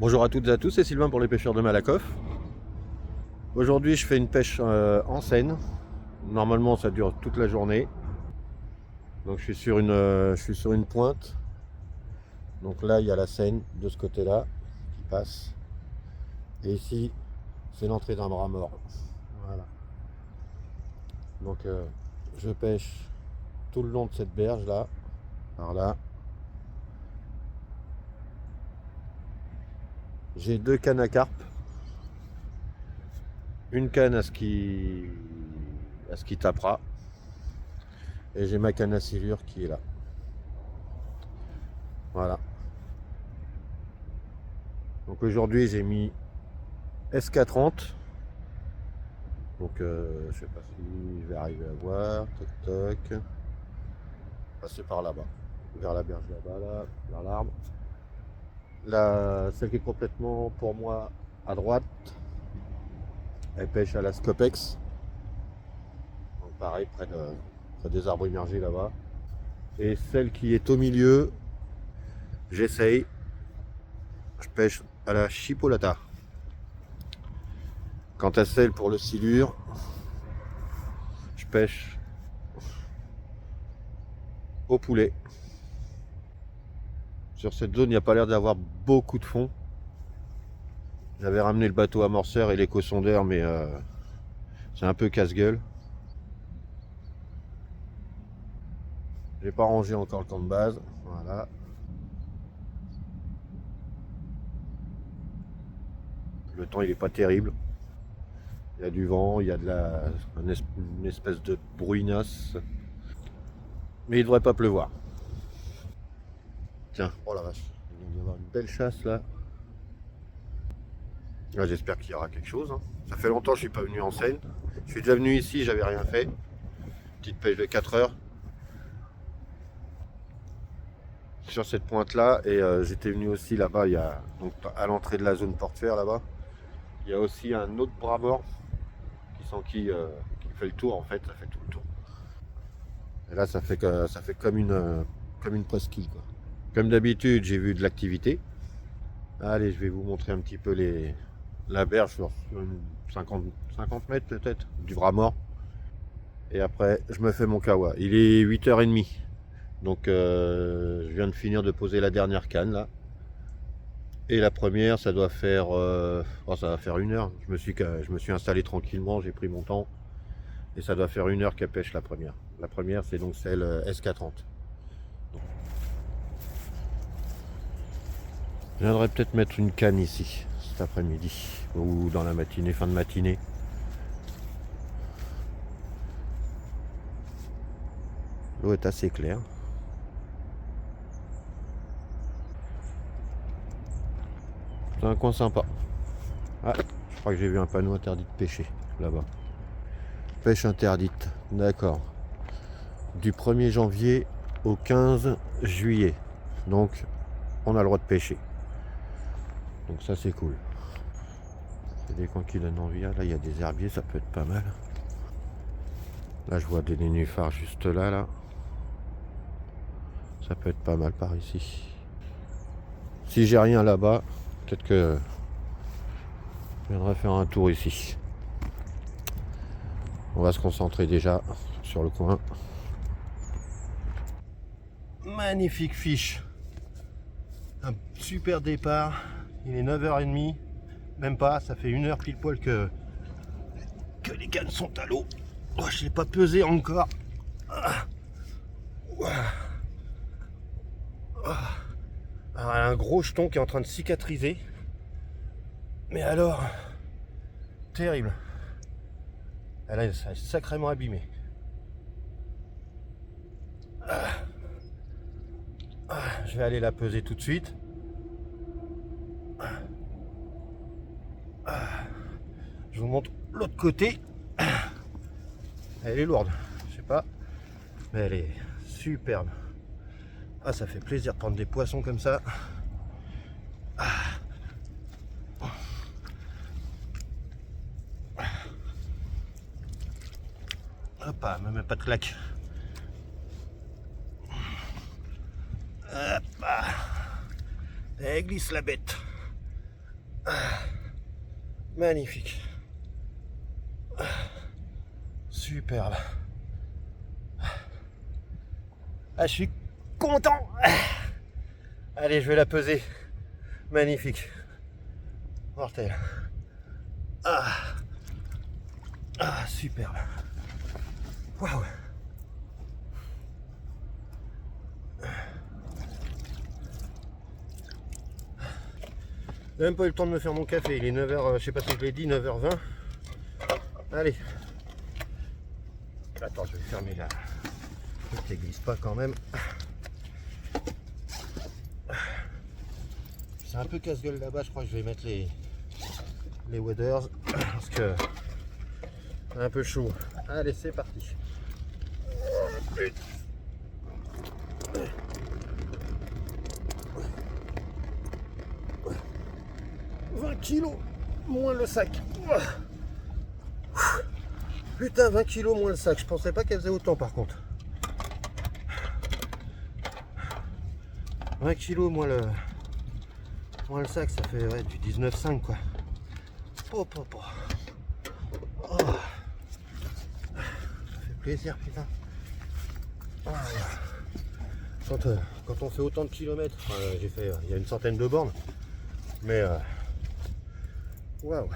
Bonjour à toutes et à tous, c'est Sylvain pour les pêcheurs de Malakoff. Aujourd'hui je fais une pêche en Seine. Normalement ça dure toute la journée. Donc je suis sur une pointe. Donc là il y a la Seine de ce côté-là qui passe. Et ici c'est l'entrée d'un bras mort. Voilà. Donc je pêche tout le long de cette berge là. Par là. J'ai deux cannes à carpe. Une canne à ce qui tapera. Et j'ai ma canne à silure qui est là. Voilà. Donc aujourd'hui j'ai mis SK30. Donc je sais pas si je vais arriver à voir. Toc toc. Passer par là-bas. Vers la berge là-bas, là, vers l'arbre. Celle qui est complètement pour moi à droite, elle pêche à la Scopex. Donc pareil, près des arbres immergés là-bas. Et celle qui est au milieu, j'essaye. Je pêche à la Chipolata. Quant à celle pour le silure, je pêche au poulet. Sur cette zone, il n'y a pas l'air d'avoir beaucoup de fond. J'avais ramené le bateau amorceur et l'éco-sondeur, mais c'est un peu casse-gueule. J'ai pas rangé encore le camp de base. Voilà. Le temps il est pas terrible. Il y a du vent, il y a une espèce de bruinasse. Mais il devrait pas pleuvoir. Tiens, oh la vache, il vient d'y avoir une belle chasse là. Ah, j'espère qu'il y aura quelque chose. Hein. Ça fait longtemps que je suis pas venu en Seine. Je suis déjà venu ici, j'avais rien fait. Petite pêche de 4 heures. Sur cette pointe là. Et j'étais venu aussi là-bas, donc à l'entrée de la zone portuaire là-bas. Il y a aussi un autre bras mort qui fait le tour en fait, ça fait tout le tour. Et là ça fait comme une presqu'île quoi. Comme d'habitude, j'ai vu de l'activité. Allez, je vais vous montrer un petit peu la berge sur une 50 mètres peut-être du bras mort. Et après, je me fais mon kawa. Il est 8h30. Donc je viens de finir de poser la dernière canne là. Et la première, ça doit faire ça va faire 1 heure. Je me suis installé tranquillement, j'ai pris mon temps. Et ça doit faire 1 heure qu'elle pêche la première. La première, c'est donc celle SK30. Je viendrai peut-être mettre une canne ici cet après-midi ou dans la matinée, fin de matinée. L'eau est assez claire. C'est un coin sympa. Ah, je crois que j'ai vu un panneau interdit de pêcher là-bas. Pêche interdite, d'accord. Du 1er janvier au 15 juillet. Donc on a le droit de pêcher. Donc ça c'est cool. C'est des coins qui donnent envie. Là il y a des herbiers, ça peut être pas mal. Là je vois des nénuphars juste là. Ça peut être pas mal par ici. Si j'ai rien là-bas, peut-être que je viendrai faire un tour ici. On va se concentrer déjà sur le coin. Magnifique fiche. Un super départ. Il est 9h30. Même pas, ça fait 1 heure pile poil que les cannes sont à l'eau. Oh, je ne l'ai pas pesé encore. Alors, elle a un gros jeton qui est en train de cicatriser. Mais alors, terrible. Elle est sacrément abîmée. Je vais aller la peser tout de suite. Je vous montre l'autre côté. Elle est lourde, je sais pas, mais elle est superbe. Ah, ça fait plaisir de prendre des poissons comme ça. Hop, même pas de claque. Hop, elle glisse la bête. Magnifique. Superbe. Ah, je suis content. Allez, je vais la peser. Magnifique. Mortel. Superbe. Waouh. J'ai même pas eu le temps de me faire mon café, il est 9h, je sais pas si je l'ai dit, 9h20. Allez. Attends, je vais fermer là. Je ne glisse pas quand même. C'est un peu casse-gueule là-bas, je crois que je vais mettre les waders parce que c'est un peu chaud. Allez, c'est parti. 20 kilos moins le sac. Putain, 20 kilos moins le sac. Je pensais pas qu'elle faisait autant par contre. 20 kilos moins le sac, ça fait ouais, du 19,5 quoi. Oh. Ça fait plaisir, putain. Quand on fait autant de kilomètres, j'ai fait il y a une centaine de bornes, mais waouh.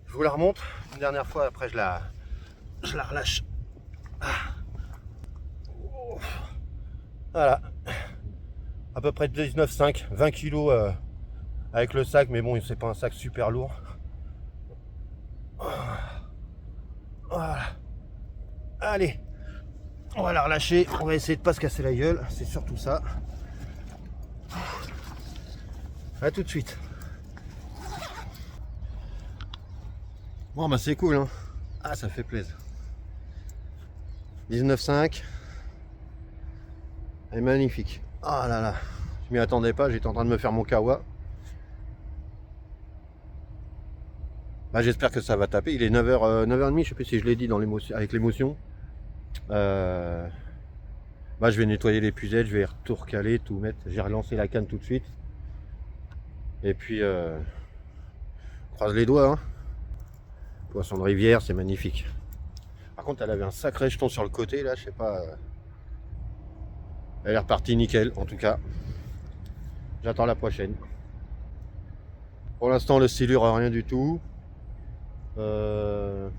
Je vous la remonte une dernière fois, après je la relâche. Voilà, à peu près 19,5, 20 kilos avec le sac, mais bon, c'est pas un sac super lourd. Voilà. Allez, on va la relâcher, on va essayer de pas se casser la gueule, c'est surtout ça. A tout de suite. Bon bah c'est cool hein. Ah, ça fait plaisir. 19,5. Elle est magnifique. Ah là là, je m'y attendais pas, j'étais en train de me faire mon kawa. Bah, j'espère que ça va taper. Il est 9h, 9h30, je sais plus si je l'ai dit dans l'émotion, avec l'émotion. Bah, je vais nettoyer les puzettes, je vais tout recaler, tout mettre. J'ai relancé la canne tout de suite. Et puis, croise les doigts. Hein. Poisson de rivière, c'est magnifique. Par contre, elle avait un sacré jeton sur le côté, là, je sais pas. Elle est repartie nickel, en tout cas. J'attends la prochaine. Pour l'instant, le silure, rien du tout. Celle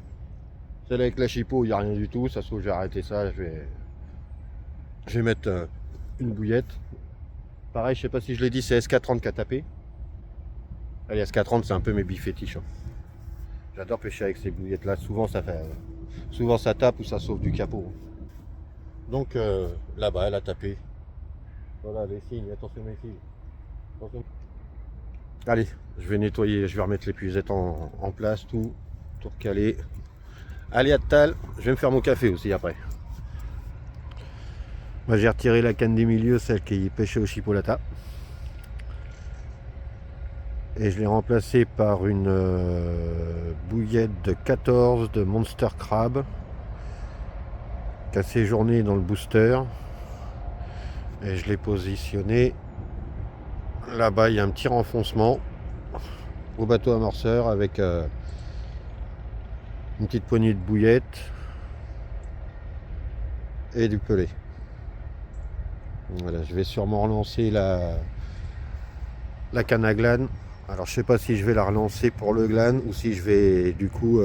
avec la chipot, il n'y a rien du tout. Ça se trouve, je vais arrêter ça. Je vais mettre une bouillette. Pareil, je sais pas si je l'ai dit, c'est SK30 qui a tapé. Allez, SK30, c'est un peu mes billes fétiches. Hein. J'adore pêcher avec ces bouillettes là. Souvent ça tape ou ça sauve du capot. Donc là-bas, elle a tapé. Voilà les signes. Attention mes filles. Attention. Allez, je vais nettoyer, je vais remettre les puzettes en place, tout recaler. Allez à tal, je vais me faire mon café aussi après. Moi j'ai retiré la canne du milieu, celle qui pêchait au chipolata. Et je l'ai remplacée par une bouillette de 14 de Monster Crab qui a séjourné dans le booster. Et je l'ai positionné là-bas, il y a un petit renfoncement au bateau amorceur avec une petite poignée de bouillette et du pelé. Voilà, je vais sûrement relancer la canne à glane. Alors je sais pas si je vais la relancer pour le glane ou si je vais du coup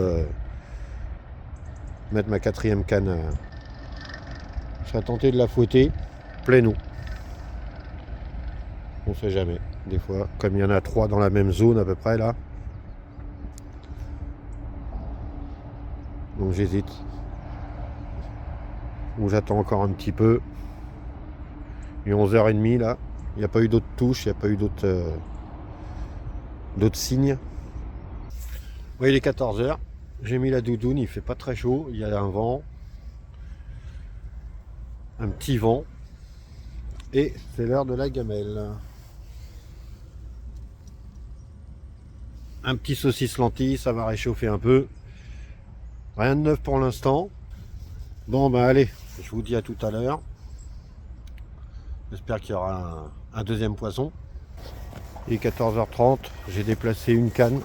mettre ma 4e canne. Je serais tenté de la fouetter plein eau. On sait jamais. Des fois, comme il y en a 3 dans la même zone à peu près là. Donc j'hésite. Ou j'attends encore un petit peu. Il est 11h30 là. Il n'y a pas eu d'autres touches, il n'y a pas eu d'autres signes. Oui, il est 14h. J'ai mis la doudoune, il fait pas très chaud. Il y a un vent. Un petit vent. Et c'est l'heure de la gamelle. Un petit saucisse lentille, ça va réchauffer un peu. Rien de neuf pour l'instant. Bon ben allez, je vous dis à tout à l'heure. J'espère qu'il y aura un deuxième poisson. Et 14h30, j'ai déplacé une canne.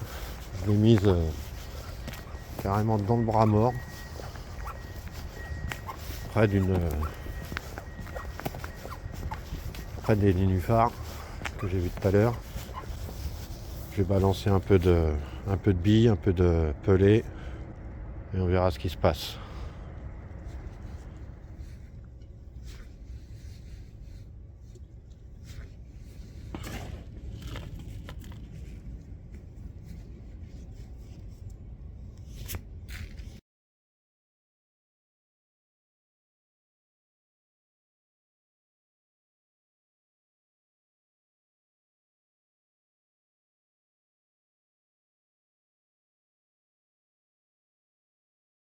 Je l'ai mise carrément dans le bras mort. Près des nénuphars que j'ai vu tout à l'heure. Je vais balancer un peu de billes, un peu de pelé et on verra ce qui se passe.